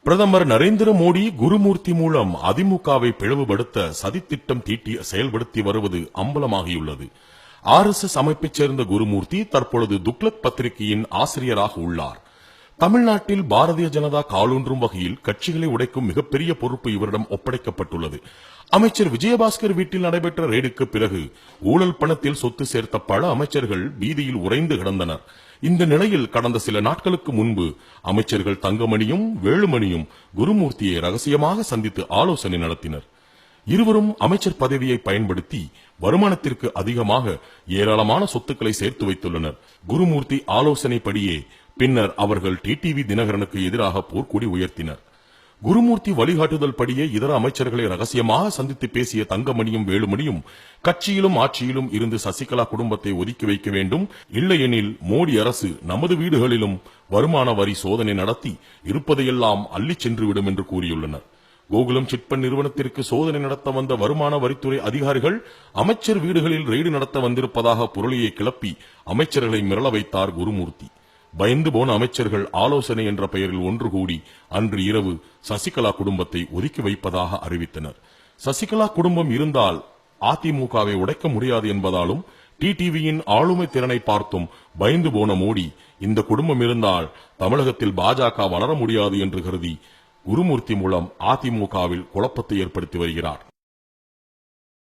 பிரதமர் நரேந்திர மோடி குருமூர்த்தி மூலம் அதிமுகவை பிளவுபடுத்த சதித்திட்டம் தீட்டி செயல்படுத்தி வருவது அம்பலமாகியுள்ளது. RSS அமைப்பைச் சேர்ந்த குருமூர்த்தி தற்பொழுது துக்ளக் பத்திரிகையின் ஆசிரியராக உள்ளார். தமிழ்நாட்டில் பாரதிய ஜனதா காலூன்றும் வகையில் கட்சிகளை உடைக்கும் மிகப்பெரிய பொறுப்பு இவரிடம் ஒப்படைக்கப்பட்டுள்ளது. அமைச்சர் விஜயபாஸ்கர் வீட்டில் நடைபெற்ற ரெய்டுக்கு பிறகு ஊழல் பணத்தில் சொத்து சேர்த்த பல அமைச்சர்கள் வீதியில் உறைந்து கிடந்தனர். இந்த நிலையில் கடந்த சில நாட்களுக்கு முன்பு அமைச்சர்கள் தங்கமணியும் வேலுமணியும் குருமூர்த்தியை ரகசியமாக சந்தித்து ஆலோசனை நடத்தினர். இருவரும் அமைச்சர் பதவியை பயன்படுத்தி வருமானத்திற்கு அதிகமாக ஏராளமான சொத்துக்களை சேர்த்து வைத்துள்ளனர். குருமூர்த்தி ஆலோசனைப்படியே பின்னர் அவர்கள் டிடிவி தினகரனுக்கு எதிராக போர்க்கொடி உயர்த்தினர். குருமூர்த்தி வழிகாட்டுதல் படியே இதர அமைச்சர்களை ரகசியமாக சந்தித்து பேசிய தங்கமணியும் வேலுமணியும் கட்சியிலும் ஆட்சியிலும் இருந்து சசிகலா குடும்பத்தை ஒதுக்கி வைக்க வேண்டும், இல்லையெனில் மோடி அரசு நமது வீடுகளிலும் வருமான வரி சோதனை நடத்தி இருப்பதையெல்லாம் அள்ளிச் சென்றுவிடும் என்று கூறியுள்ளனர். கோகுலம் சிட்பண்ட் நிறுவனத்திற்கு சோதனை நடத்த வந்த வருமான வரித்துறை அதிகாரிகள் அமைச்சர் வீடுகளில் ரெய்டு நடத்த வந்திருப்பதாக புரளியை கிளப்பி அமைச்சர்களை மிரள வைத்தார் குருமூர்த்தி. பயந்து போன அமைச்சர்கள் ஆலோசனை என்ற பெயரில் ஒன்று கூடி அன்று இரவு சசிகலா குடும்பத்தை ஒதுக்கி வைப்பதாக அறிவித்தனர். சசிகலா குடும்பம் இருந்தால் அதிமுகவை உடைக்க முடியாது என்பதாலும் டிடிவியின் ஆளுமை திறனை பார்த்தும் பயந்து போன மோடி இந்த குடும்பம் இருந்தால் தமிழகத்தில் பாஜக வளர முடியாது என்று கருதி குருமூர்த்தி மூலம் அதிமுகவில் குழப்பத்தை ஏற்படுத்தி வருகிறார்.